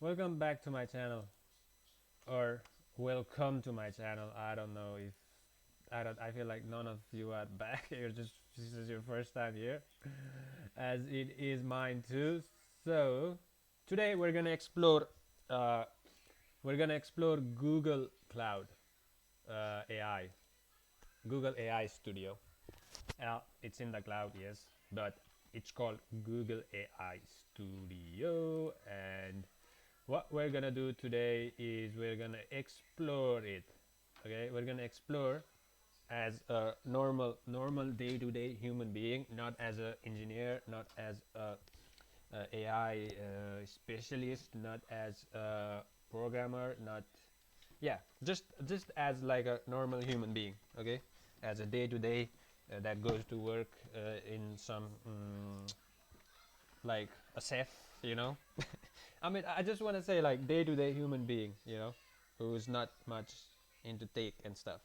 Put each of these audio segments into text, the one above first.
Welcome back to my channel, or welcome to my channel. I don't know if I don't. I feel like none of you are back. You're just this is your first time here, as it is mine too. So today we're gonna explore. Uh, we're gonna explore Google Cloud AI, Google AI Studio. It's in the cloud, yes, but it's called Google AI Studio, and what we're gonna do today is we're gonna explore it. Okay, we're gonna explore as a normal day-to-day human being, not as an engineer, not as a AI specialist, not as a programmer, not yeah, just as like a normal human being. Okay, as a day-to-day that goes to work in some like a chef, you know. I mean, I just want to say like day-to-day human being, you know, who's not much into tech and stuff.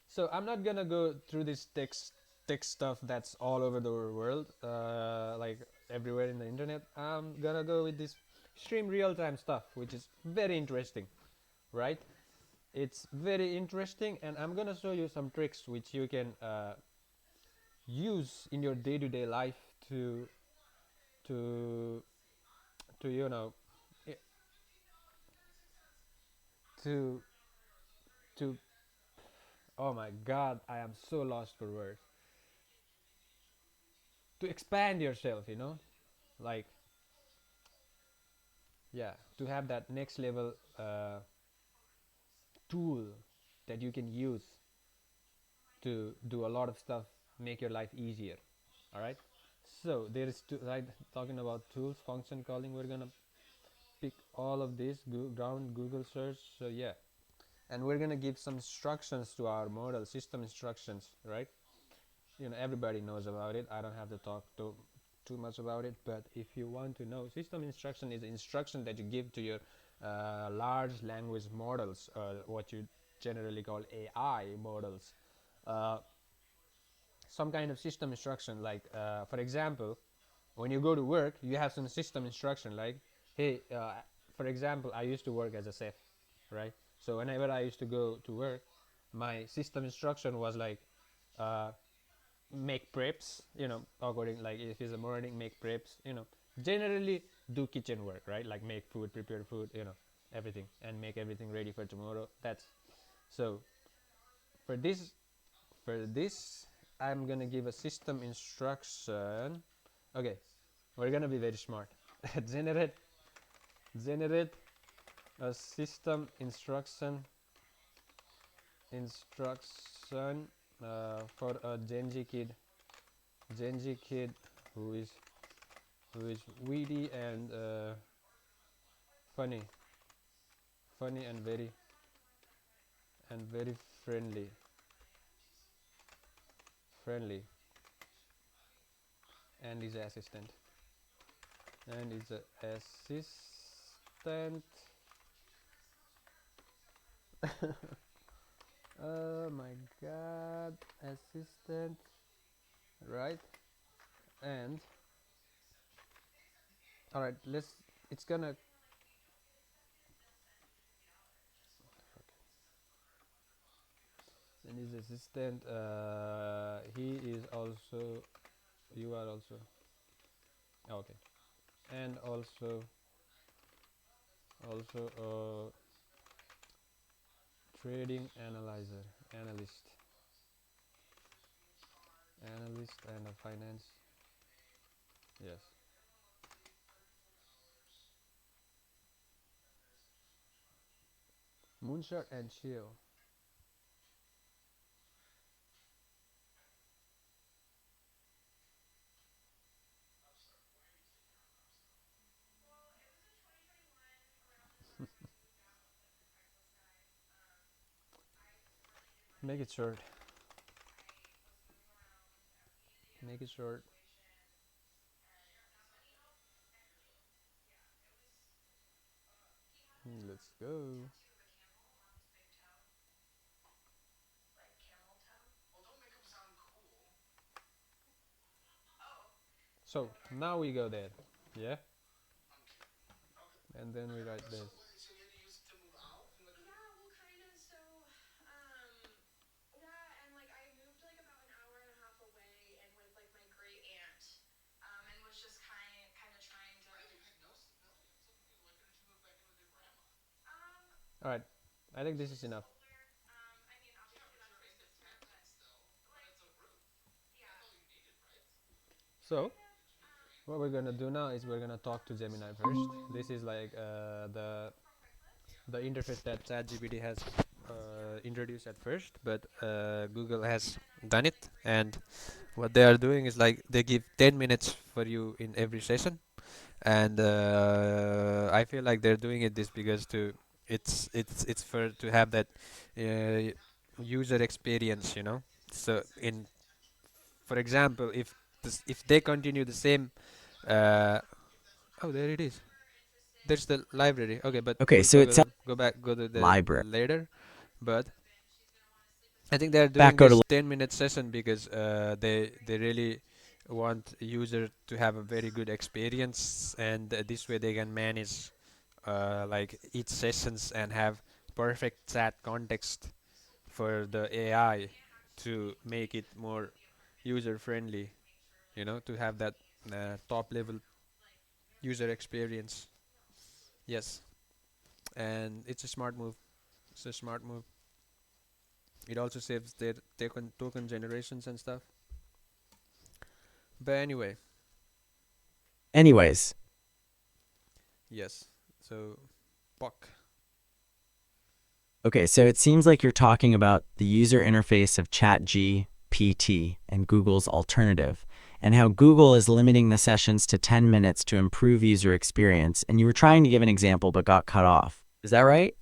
So I'm not gonna go through this tech stuff that's all over the world, like everywhere in the internet. I'm gonna go with this stream real-time stuff, which is very interesting, right? It's very interesting, and I'm gonna show you some tricks which you can use in your day-to-day life to to to you know to to oh my god, I am so lost for words. To expand yourself, you know, like yeah, to have that next level tool that you can use to do a lot of stuff, make your life easier. All right. So there is right talking about tools, function calling. We're gonna pick all of this ground Google search. So yeah, and we're gonna give some instructions to our model, system instructions, right? You know, everybody knows about it. I don't have to talk too much about it, but if you want to know, system instruction is instruction that you give to your large language models, what you generally call AI models. uh, some kind of system instruction, like for example, when you go to work you have some system instruction like, hey, for example, I used to work as a chef, right? So whenever I used to go to work, my system instruction was like, uh, make preps, you know, according, like if it's a morning, make preps, you know, generally do kitchen work, right? Like make food, prepare food, you know, everything, and make everything ready for tomorrow. That's so for this for this I'm gonna give a system instruction. Okay, we're gonna be very smart. Generate a system instruction for a Gen Z kid who is witty and funny, and very friendly, and is assistant, and is a assistant. Oh my god, assistant, right? And all right, let's. It's gonna. And his assistant. He is also. You are also. Okay. And also trading analyst and a finance. Yes. Moonshot and chill. Make it short. Make it short. Let's go. So now we go there. Yeah. and then we write this. All right, I think this is enough. So what we're gonna do now is we're gonna talk to Gemini first. This is like the interface that ChatGPT has introduced at first, but Google has done it. And what they are doing is like they give 10 minutes for you in every session, and I feel like they're doing it this because to it's for to have that uh, user experience, you know. So in for example, if they continue the same, uh, oh there it is. There's the library. Okay, but Okay, we'll so it sounds go to the library. later. But I think they're Back doing go to this 10-minute session because they really want user to have a very good experience, and this way they can manage like each sessions and have perfect chat context for the AI to make it more user friendly. You know, to have that top level user experience. Yes, and it's a smart move. It's a smart move. It also saves their token generations and stuff. But anyway, anyways. yes. So Puck. Okay, so it seems like you're talking about the user interface of ChatGPT and Google's alternative, and how Google is limiting the sessions to 10 minutes to improve user experience, and you were trying to give an example but got cut off. Is that right?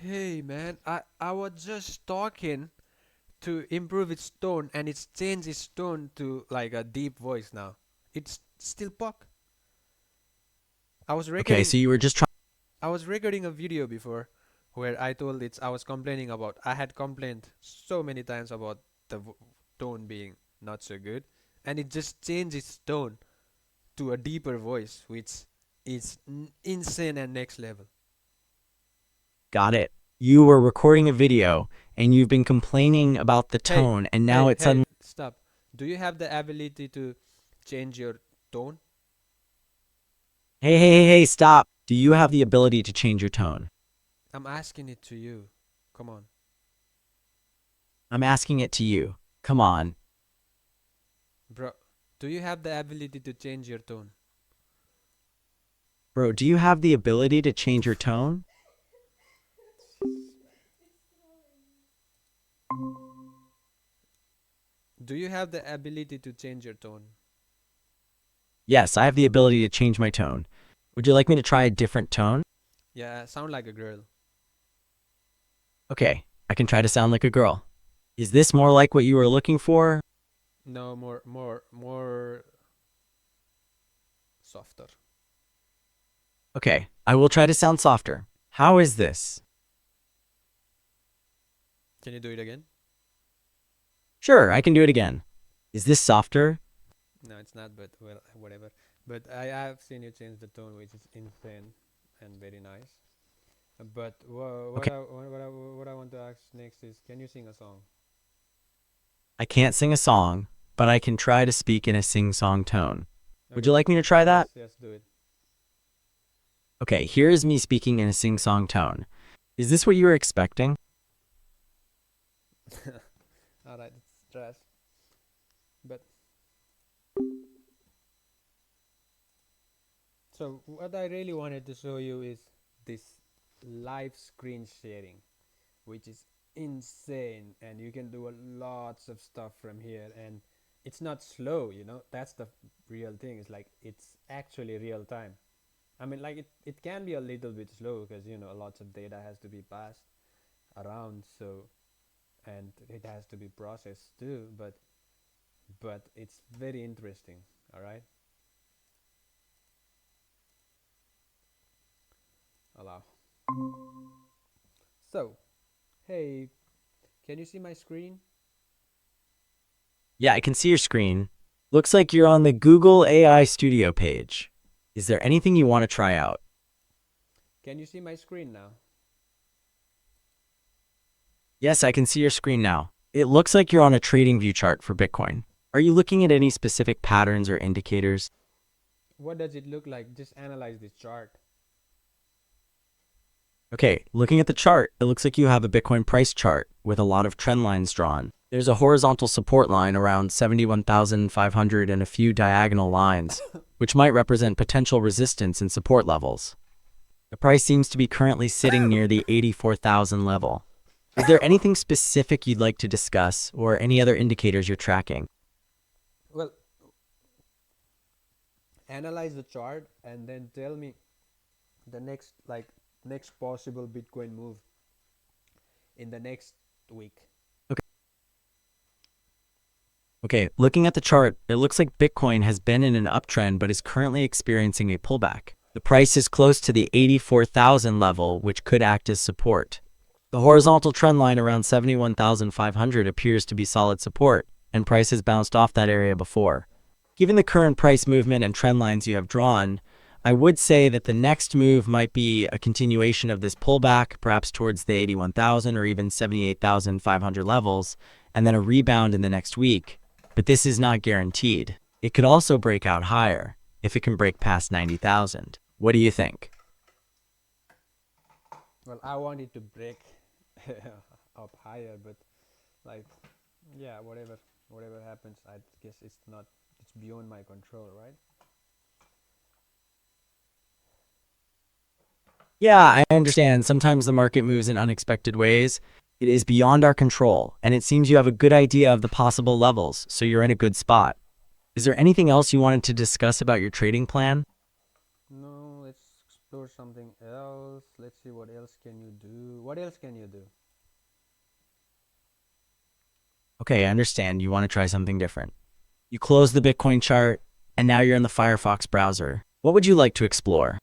Hey man, I was just talking to improve its tone, and it's changed its tone to like a deep voice now. It's still Puck. I was Okay, recording so you were just trying. I was recording a video before where I told it I was complaining about. I had complained so many times about the tone being not so good, and it just changed its tone to a deeper voice, which is insane and next level. Got it. You were recording a video, and you've been complaining about the Hey, tone, and now it's hey, suddenly. stop. Do you have the ability to change your tone? Hey, stop. Do you have the ability to change your tone? I'm asking it to you. Come on. I'm asking it to you. Come on. Bro, do you have the ability to change your tone? Bro, do you have the ability to change your tone? Do you have the ability to change your tone? Yes, I have the ability to change my tone. Would you like me to try a different tone? Yeah, sound like a girl. Okay, I can try to sound like a girl. Is this more like what you were looking for? No, more softer. Okay, I will try to sound softer. How is this? Can you do it again? Sure, I can do it again. Is this softer? No, it's not, but well, whatever. But I have seen you change the tone, which is insane and very nice. But Okay, what I want to ask next is, can you sing a song? I can't sing a song, but I can try to speak in a sing-song tone. Would you Okay, like me to try that? yes, do it. Okay, here is me speaking in a sing-song tone. Is this what you were expecting? All right, it's trash. But so what I really wanted to show you is this live screen sharing, which is insane, and you can do a lots of stuff from here, and it's not slow, you know. That's the real thing. It's like it's actually real time. I mean, like it can be a little bit slow because you know lots of data has to be passed around, so and it has to be processed too, but it's very interesting. All right, allow. So hey, can you see my screen? Yeah, I can see your screen. Looks like you're on the Google AI Studio page. Is there anything you want to try out? Can you see my screen now? Yes, I can see your screen now. It looks like you're on a trading view chart for Bitcoin. Are you looking at any specific patterns or indicators? What does it look like? Just analyze this chart. Okay, looking at the chart, it looks like you have a Bitcoin price chart with a lot of trend lines drawn. There's a horizontal support line around 71,500 and a few diagonal lines, which might represent potential resistance and support levels. The price seems to be currently sitting near the 84,000 level. Is there anything specific you'd like to discuss or any other indicators you're tracking? Well, analyze the chart and then tell me the next possible Bitcoin move in the next week. Okay, looking at the chart, it looks like Bitcoin has been in an uptrend but is currently experiencing a pullback. The price is close to the 84,000 level, which could act as support. The horizontal trend line around 71,500 appears to be solid support, and price has bounced off that area before. Given the current price movement and trend lines you have drawn, I would say that the next move might be a continuation of this pullback, perhaps towards the 81,000 or even 78,500 levels, and then a rebound in the next week. But this is not guaranteed. It could also break out higher if it can break past 90,000. What do you think? Well, I want it to break up higher, but like, yeah, whatever happens, I guess it's beyond my control, right? Yeah, I understand. Sometimes the market moves in unexpected ways. It is beyond our control, and it seems you have a good idea of the possible levels, so you're in a good spot. Is there anything else you wanted to discuss about your trading plan? No, let's explore something else. Let's see what else can you do. What else can you do? Okay, I understand you want to try something different. You close the Bitcoin chart, and now you're in the Firefox browser. What would you like to explore?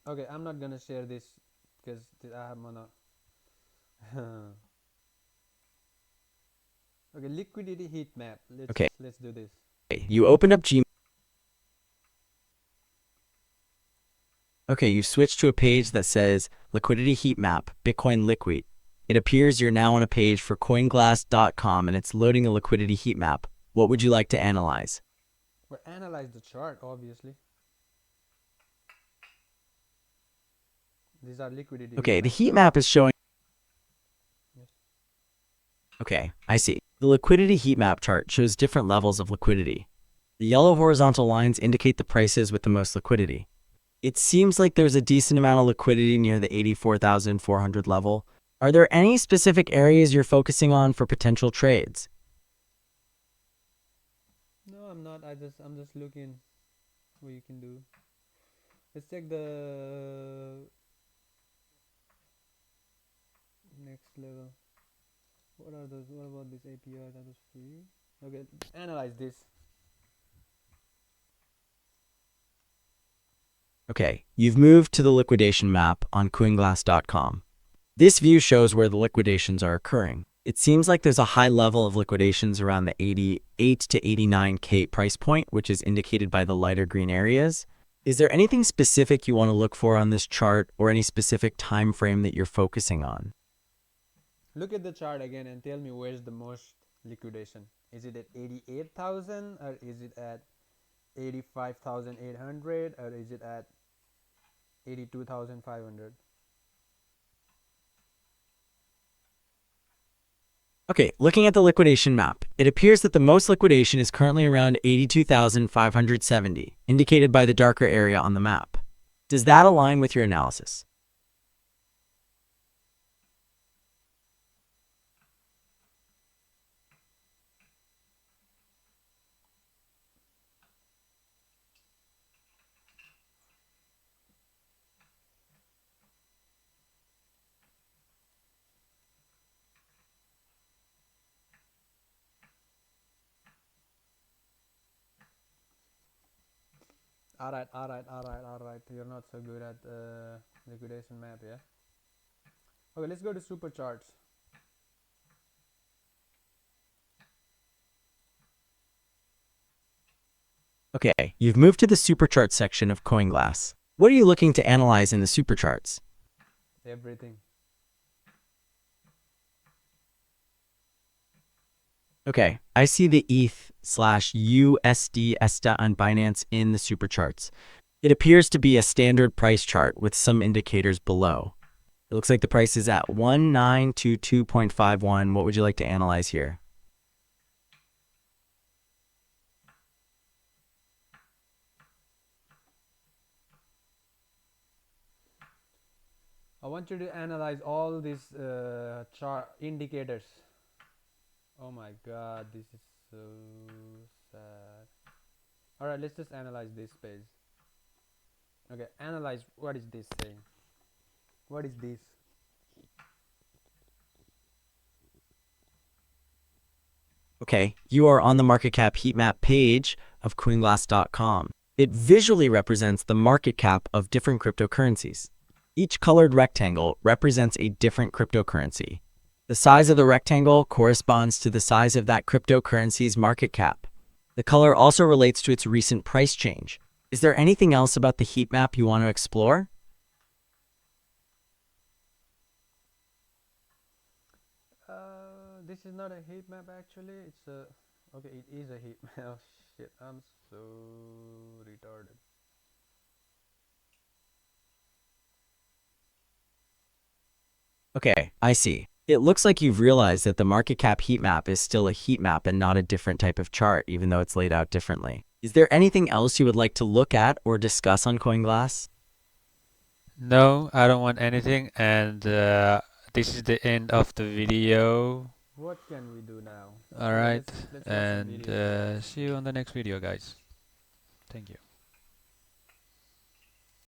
Okay, I'm not gonna share this because I'm gonna. Okay, liquidity heat map. Okay, Let's do this. you open up Gmail. Okay, you switch to a page that says Liquidity Heat Map, Bitcoin Liquid. It appears you're now on a page for coinglass.com and it's loading a liquidity heat map. What would you like to analyze? But analyze the chart, obviously. These are liquidity heat Okay, the map. heat map is showing. Yes. Okay, I see. The liquidity heat map chart shows different levels of liquidity. The yellow horizontal lines indicate the prices with the most liquidity. It seems like there's a decent amount of liquidity near the 84,400 level. Are there any specific areas you're focusing on for potential trades? No, I'm not. I'm just looking what you can do. Let's check the next level. What are those? What about this API that is free? Okay, analyze this. Okay, you've moved to the liquidation map on coinglass.com. This view shows where the liquidations are occurring. It seems like there's a high level of liquidations around the 88 to 89K price point, which is indicated by the lighter green areas. Is there anything specific you want to look for on this chart or any specific time frame that you're focusing on? Look at the chart again and tell me where's the most liquidation. Is it at 88,000 or is it at 85,800 or is it at 82,500? Okay, looking at the liquidation map, it appears that the most liquidation is currently around 82,570, indicated by the darker area on the map. Does that align with your analysis? All right. You're not so good at liquidation map, yeah? Okay, let's go to super charts. Okay, you've moved to the superchart section of CoinGlass. What are you looking to analyze in the supercharts? Everything. Okay, I see the ETH/USD ESTA on Binance in the supercharts. It appears to be a standard price chart with some indicators below. It looks like the price is at 1922.51. What would you like to analyze here? I want you to analyze all these chart indicators. Oh my god, this is so sad. Alright, let's just analyze this page. Okay, analyze what is this saying? What is this? Okay, you are on the market cap heat map page of coinglass.com. It visually represents the market cap of different cryptocurrencies. Each colored rectangle represents a different cryptocurrency. The size of the rectangle corresponds to the size of that cryptocurrency's market cap. The color also relates to its recent price change. Is there anything else about the heat map you want to explore? This is not a heat map actually. It's a okay. It is a heat map. Oh shit! I'm so retarded. Okay, I see. It looks like you've realized that the market cap heat map is still a heat map and not a different type of chart, even though it's laid out differently. Is there anything else you would like to look at or discuss on CoinGlass? No, I don't want anything. And this is the end of the video. What can we do now? All right, Let's and see you on the next video, guys. Thank you.